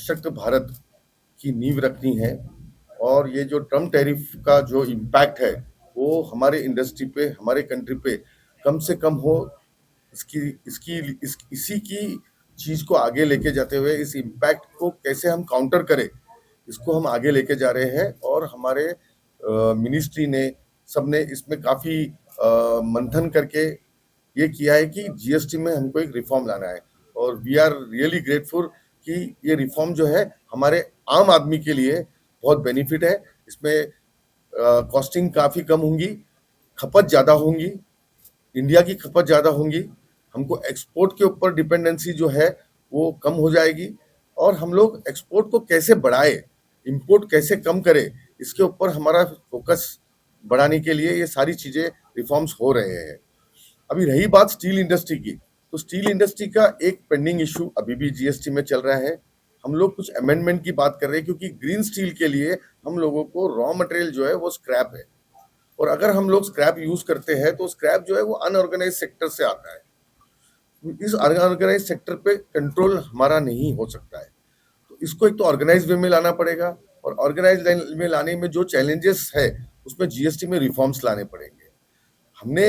सशक्त भारत की नींव रखनी है। और ये जो ट्रम्प टैरिफ का जो इम्पैक्ट है वो हमारे इंडस्ट्री पे, हमारे कंट्री पे कम से कम हो, इसकी इसकी इसी की चीज को आगे लेके जाते हुए इस इम्पैक्ट को कैसे हम काउंटर करें, इसको हम आगे लेके जा रहे हैं। और हमारे मिनिस्ट्री ने, सबने इसमें काफी मंथन करके ये किया है कि जीएसटी में हमको एक रिफॉर्म लाना है। और वी आर रियली ग्रेटफुल कि ये रिफॉर्म जो है हमारे आम आदमी के लिए बहुत बेनिफिट है। इसमें कॉस्टिंग काफी कम होंगी, खपत ज्यादा होंगी, इंडिया की खपत ज्यादा होंगी, हमको एक्सपोर्ट के ऊपर डिपेंडेंसी जो है वो कम हो जाएगी। और हम लोग एक्सपोर्ट को कैसे बढ़ाए, इंपोर्ट कैसे कम करे, इसके ऊपर हमारा फोकस बढ़ाने के लिए ये सारी चीजें रिफॉर्म्स हो रहे हैं। अभी रही बात स्टील इंडस्ट्री की, तो स्टील इंडस्ट्री का एक पेंडिंग इशू अभी भी जीएसटी में चल रहा है। हम लोग कुछ अमेंडमेंट की बात कर रहे हैं, क्योंकि ग्रीन स्टील के लिए हम लोगों को रॉ मटेरियल जो है वो स्क्रैप है। और अगर हम लोग स्क्रैप यूज करते हैं तो स्क्रैप जो है वो अनऑर्गेनाइज सेक्टर से आता है। इस अनऑर्गेनाइज सेक्टर पे कंट्रोल हमारा नहीं हो सकता है, तो इसको एक तो ऑर्गेनाइज वे में लाना पड़ेगा। और ऑर्गेनाइज में लाने में जो चैलेंजेस है उसमें जीएसटी में रिफॉर्म्स लाने पड़ेंगे। हमने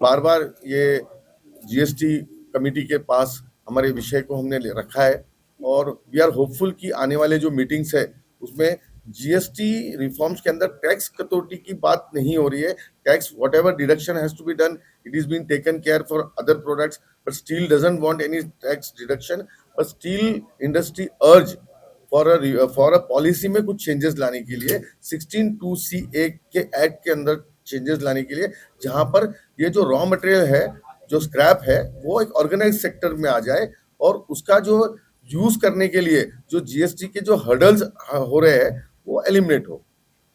बार बार ये जीएसटी कमेटी के पास हमारे विषय को हमने रखा है, और वी आर होपफुल कि आने वाले जो मीटिंग्स है उसमें जीएसटी रिफॉर्म्स के अंदर टैक्स कटौती की बात नहीं हो रही है। Tax whatever deduction has to be done, it is been taken care for other products, but steel doesn't want any tax deduction. और steel industry urge for a policy में कुछ चेंजेस लाने के लिए 16(2)(c) के एक्ट के अंदर changes लाने के लिए, जहां पर ये जो रॉ मटेरियल है, जो स्क्रैप है, वो एक ऑर्गेनाइज सेक्टर में आ जाए, और उसका जो यूज करने के लिए जो जीएसटी के जो हर्डल्स हो रहे हैं वो एलिमिनेट हो।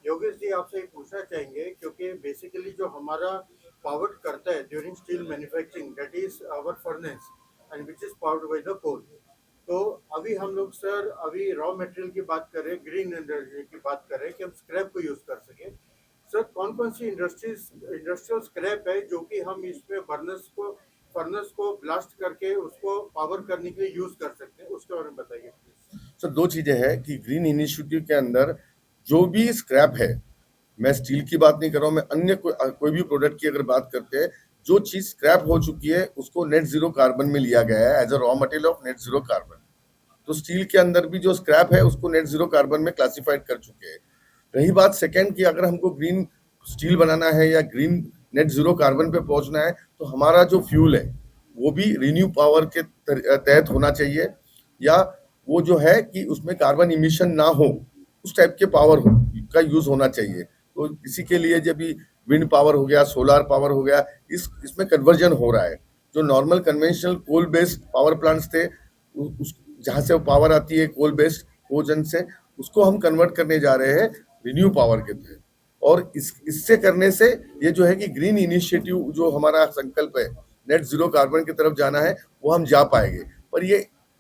योगेश जी, आपसे एक पूछना चाहेंगे, क्योंकि बेसिकली जो हमारा पावर करता है during steel manufacturing, that is our furnace and which is powered by the coal. तो अभी हम लोग सर अभी रॉ मटेरियल की बात कर रहे हैं, ग्रीन एनर्जी की बात कर रहे हैं कि हम स्क्रैप को यूज कर सके। सर कौन कौन सी इंडस्ट्रियल स्क्रैप है जो कि हम इसमें फर्नेस को ब्लास्ट करके उसको पावर करने के लिए यूज कर सकते हैं, उसके बारे में बताइए प्लीज। सर दो चीजें हैं कि ग्रीन इनिशिएटिव के अंदर जो भी स्क्रैप है, मैं स्टील की बात नहीं कर रहा हूँ, मैं अन्य कोई भी प्रोडक्ट की अगर बात करते हैं, जो चीज स्क्रैप हो चुकी है उसको नेट जीरो कार्बन में लिया गया है as a raw material of net zero carbon. तो स्टील के अंदर भी जो स्क्रैप है उसको नेट जीरो कार्बन में क्लासिफाइड कर चुके हैं। रही बात सेकंड की, अगर हमको ग्रीन स्टील बनाना है या ग्रीन नेट जीरो कार्बन पे पहुंचना है, तो हमारा जो फ्यूल है वो भी रिन्यू पावर के तहत होना चाहिए, या वो जो है कि उसमें कार्बन इमिशन ना हो, उस टाइप के पावर का यूज होना चाहिए। तो इसी के लिए जब भी विंड पावर हो गया, सोलार पावर हो गया, इसमें कन्वर्जन हो रहा है। जो normal conventional coal based power plants थे, उस जहाँ से वो पावर आती है कोल बेस्ड कोजन से, उसको हम कन्वर्ट करने जा रहे हैं रिन्यू पावर के तहत। और इससे करने से ये जो है कि ग्रीन इनिशिएटिव जो हमारा संकल्प है नेट जीरो कार्बन की तरफ जाना है, वो हम जा पाएंगे। पर ये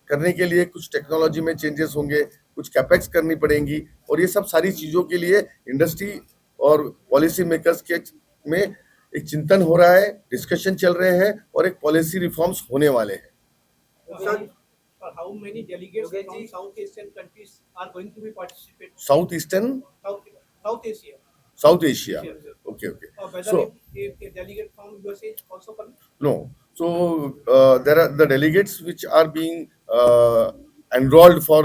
करने के लिए कुछ टेक्नोलॉजी में चेंजेस होंगे, कुछ कैपेक्स करनी पड़ेंगी, और ये सब सारी चीजों के लिए इंडस्ट्री और पॉलिसी मेकर्स के में एक चिंतन हो रहा है, डिस्कशन चल रहे हैं, और एक पॉलिसी रिफॉर्म्स होने वाले हैं। How many delegates from South Asian countries are going to be participating? South Eastern? South Asia. South Asia. Okay. Whether So a delegate from USA also coming? no. So there are the delegates which are being enrolled for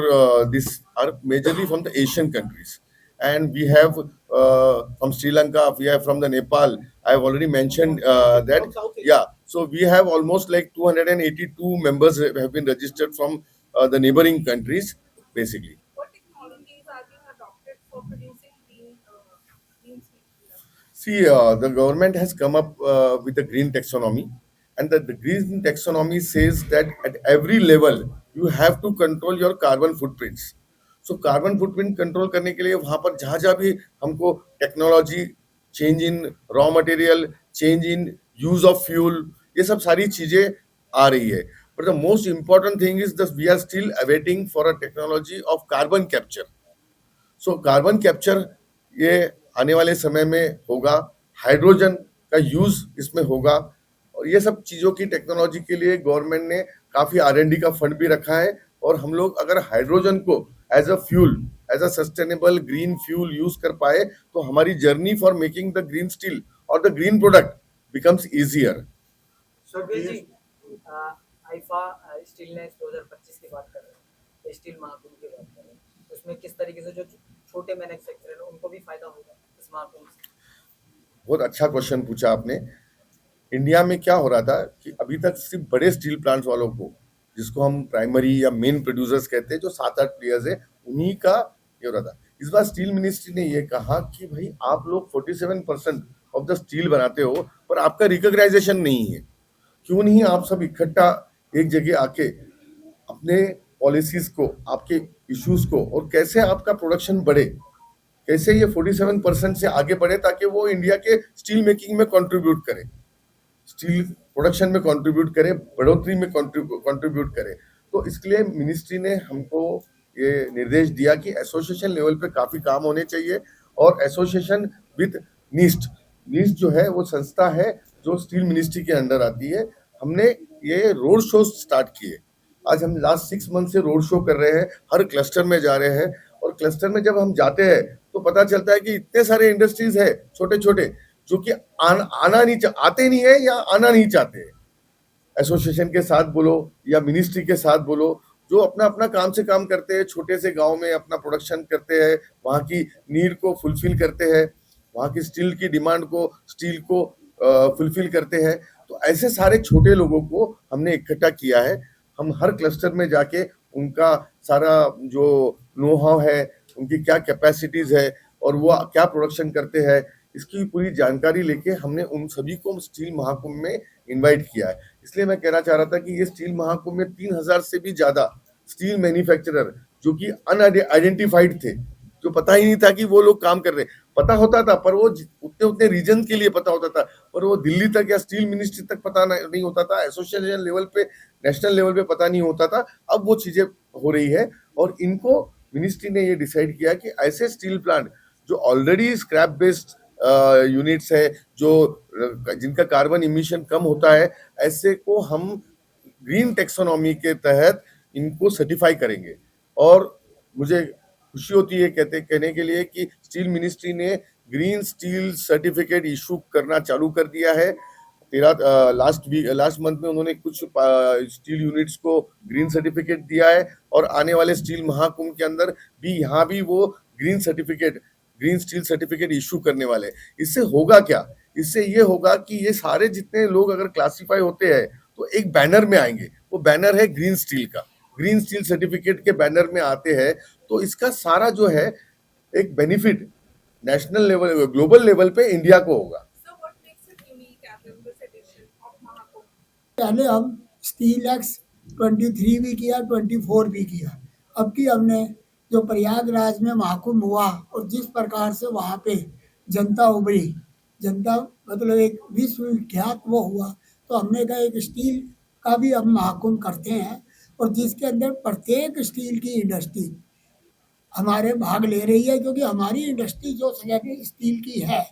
this are majorly from the Asian countries, and we have from Sri Lanka, we have from the Nepal. I have already mentioned that. Yeah. So we have almost like 282 members have been registered from the neighboring countries, basically. What technologies are being adopted for producing green steel? See, the government has come up with the green taxonomy, and the green taxonomy says that at every level you have to control your carbon footprints. So carbon footprint control करने के लिए वहाँ पर जहाँ भी हमको technology, change in raw material, change in use of fuel, ये सब सारी चीजें आ रही है। But the most important thing is that we are still awaiting for a technology of carbon capture. So carbon capture ये आने वाले समय में होगा, हाइड्रोजन का यूज इसमें होगा, और ये सब चीजों की टेक्नोलॉजी के लिए गवर्नमेंट ने काफी R&D का फंड भी रखा है, और हम लोग अगर हाइड्रोजन को as a fuel, as a sustainable green fuel use कर पाए तो हमारी journey for making the green steel और the green product becomes easier. Sir Yogesh ji, आईफा स्टीलनेस 2025 की बात कर रहे हैं, स्टील महाकुंभ की बात कर रहे हैं, उसमें किस तरीके से जो छोटे मैन्युफैक्चरर हैं उनको भी फायदा होगा इस महाकुंभ से? बहुत अच्छा क्वेश्चन पूछा आपने। इंडिया में क्या हो रहा था कि अभी तक सिर्फ बड़े स्टील प्लांट्स वालों को, जिसको हम प्राइमरी या मेन प्रोड्यूसर्स कहते हैं, जो 7-8 प्लेयर्स है, उन्हीं का ये हो रहा था। इस बार स्टील मिनिस्ट्री ने ये कहा कि भाई आप लोग 47% ऑफ द स्टील बनाते हो पर आपका रिकॉग्नाइजेशन नहीं है, क्यों नहीं आप सब इकट्ठा एक जगह आके अपने पॉलिसीज को, आपके इश्यूज को, और कैसे आपका प्रोडक्शन बढ़े, कैसे ये 47% से आगे बढ़े ताकि वो इंडिया के स्टील मेकिंग में कंट्रीब्यूट करे, स्टील प्रोडक्शन में कंट्रीब्यूट करे, बढ़ोतरी में कंट्रीब्यूट करे। तो इसके लिए मिनिस्ट्री ने हमको ये निर्देश दिया कि एसोसिएशन लेवल पे काफी काम होने चाहिए, और एसोसिएशन विद नीस्ट जो है वो संस्था है जो स्टील मिनिस्ट्री के अंडर आती है। हमने ये रोड शो स्टार्ट किए। आज हम लास्ट 6 मंथ से रोड शो कर रहे हैं, हर क्लस्टर में जा रहे हैं, और क्लस्टर में जब हम जाते हैं तो पता चलता है कि इतने सारे इंडस्ट्रीज है छोटे छोटे जो कि आते नहीं है या आना नहीं चाहते। एसोसिएशन के साथ बोलो या मिनिस्ट्री के साथ बोलो, जो अपना अपना काम से काम करते हैं, छोटे से गांव में अपना प्रोडक्शन करते हैं, वहाँ की नीड को फुलफिल करते हैं, वहाँ की स्टील की डिमांड को, स्टील को फुलफिल करते हैं। तो ऐसे सारे छोटे लोगों को हमने इकट्ठा किया है। हम हर क्लस्टर में जाके उनका सारा जो नो हाउ है, उनकी क्या कैपेसिटीज है और वो क्या प्रोडक्शन करते हैं, इसकी पूरी जानकारी लेके हमने उन सभी को स्टील महाकुंभ में इनवाइट किया है। इसलिए मैं कहना चाह रहा था कि ये स्टील महाकुंभ में 3000 से भी ज्यादा स्टील मैन्युफैक्चरर जो कि अनआइडेंटिफाइड थे, जो पता ही नहीं था कि वो लोग काम कर रहे हैं। पता होता था पर वो उतने उतने रीजन के लिए पता होता था, पर वो दिल्ली तक या स्टील मिनिस्ट्री तक पता नहीं होता था, एसोसिएशन लेवल पे, नेशनल लेवल पे पता नहीं होता था। अब वो चीजें हो रही है, और इनको मिनिस्ट्री ने ये डिसाइड किया कि ऐसे स्टील प्लांट जो ऑलरेडी स्क्रैप बेस्ड यूनिट्स है, जो जिनका कार्बन इमिशन कम होता है, ऐसे को हम ग्रीन टेक्सोनॉमी के तहत इनको सर्टिफाई करेंगे। और मुझे खुशी होती है कहने के लिए कि स्टील मिनिस्ट्री ने ग्रीन स्टील सर्टिफिकेट इशू करना चालू कर दिया है। लास्ट मंथ में उन्होंने कुछ स्टील यूनिट्स को ग्रीन सर्टिफिकेट दिया है, और आने वाले स्टील महाकुंभ के अंदर भी यहाँ भी वो ग्रीन स्टील सर्टिफिकेट इशू करने वाले। इससे होगा क्या? इससे ये होगा कि ये सारे जितने लोग अगर क्लासिफाई होते हैं तो एक बैनर में आएंगे, वो बैनर है ग्रीन स्टील का, ग्रीन स्टील सर्टिफिकेट के बैनर में आते हैं। तो इसका सारा जो है एक benefit national level, global level पे इंडिया को होगा। So what makes it unique as this edition of Mahakumbh? पहले हम स्टील एक्स 23 भी किया, 24 भी किया। अब की हमने जो प्रयागराज में महाकुंभ हुआ और जिस प्रकार से वहाँ पे जनता उभरी, जनता मतलब एक विश्वविख्यात वो हुआ, तो हमने कहा एक स्टील का भी हम महाकुंभ करते हैं, और जिसके अंदर प्रत्येक स्टील की इंडस्ट्री हमारे भाग ले रही है, क्योंकि हमारी इंडस्ट्री जो स्टील की है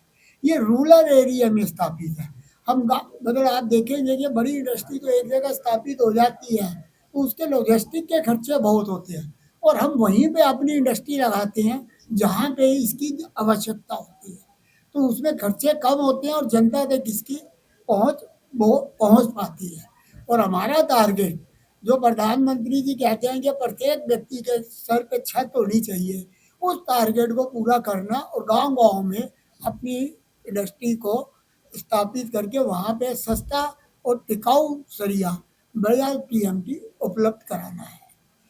ये रूरल एरिया में स्थापित है। हम मतलब आप देखेंगे कि बड़ी इंडस्ट्री तो एक जगह स्थापित हो जाती है तो उसके लॉजिस्टिक के खर्चे बहुत होते हैं, और हम वहीं पे अपनी इंडस्ट्री लगाते हैं जहाँ पे इसकी आवश्यकता होती है, तो उसमें खर्चे कम होते हैं और जनता तक इसकी पहुँच पाती है। और हमारा टारगेट जो प्रधानमंत्री जी कहते हैं कि प्रत्येक व्यक्ति के सर पे छत होनी चाहिए, उस टारगेट को पूरा करना और गांव-गांव में अपनी इंडस्ट्री को स्थापित करके वहाँ पे सस्ता और टिकाऊ सरिया बढ़िया टीएमटी उपलब्ध कराना है।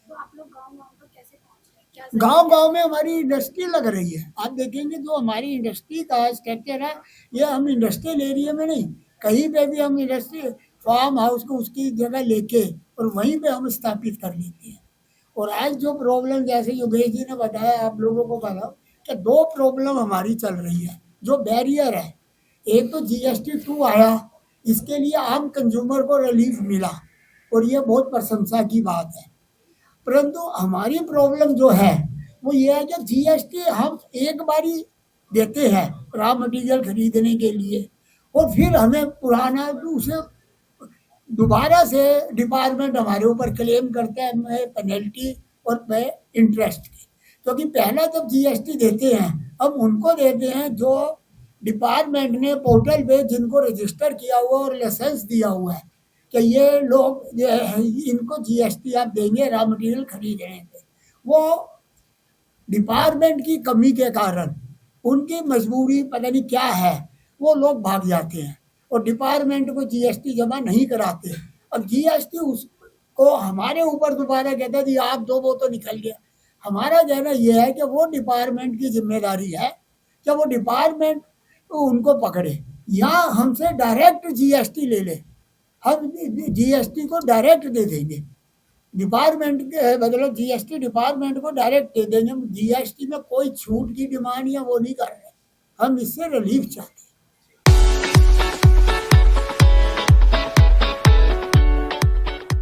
तो आप लोग गाँव-गाँव पर कैसे पहुँच रहे हैं? क्या गांव-गांव में हमारी इंडस्ट्री लग रही है। आप देखेंगे जो हमारी इंडस्ट्री का स्ट्रक्चर है, ये हम इंडस्ट्रियल एरिया में नहीं, कहीं पे भी हम इंडस्ट्री फार्म हाउस को उसकी जगह लेके और वहीं पे हम स्थापित कर लेते हैं। और आज जो प्रॉब्लम, जैसे योगेश जी ने बताया, आप लोगों को बताओ कि 2 प्रॉब्लम हमारी चल रही है जो बैरियर है। एक तो GST 2 आया, इसके लिए आम कंज्यूमर को रिलीफ मिला और ये बहुत प्रशंसा की बात है, परंतु हमारी प्रॉब्लम जो है वो ये है कि GST हम एक बारी देते हैं रॉ मटेरियल खरीदने के लिए, और फिर हमें पुराना उसे दोबारा से डिपार्टमेंट हमारे ऊपर क्लेम करता है मैं पेनल्टी और मैं इंटरेस्ट की, क्योंकि पहला जब जीएसटी देते हैं हम उनको देते हैं जो डिपार्टमेंट ने पोर्टल पे जिनको रजिस्टर किया हुआ और लाइसेंस दिया हुआ है कि ये लोग जो है इनको जीएसटी आप देंगे रॉ मटेरियल खरीदने पे। वो डिपार्टमेंट की कमी के कारण उनकी मजबूरी पता नहीं क्या है, वो लोग भाग जाते हैं और डिपार्टमेंट को जीएसटी जमा नहीं कराते और जीएसटी उसको हमारे ऊपर दोबारा कहता है जी आप दो, वो तो निकल गया। हमारा कहना यह है कि वो डिपार्टमेंट की जिम्मेदारी है कि वो डिपार्टमेंट उनको पकड़े या हमसे डायरेक्ट जीएसटी ले ले, हम जीएसटी को डायरेक्ट दे देंगे, डिपार्टमेंट के मतलब जीएसटी डिपार्टमेंट को डायरेक्ट दे देंगे। जीएसटी में कोई छूट की डिमांड या वो नहीं कर रहे, हम इससे रिलीफ चाहते हैं।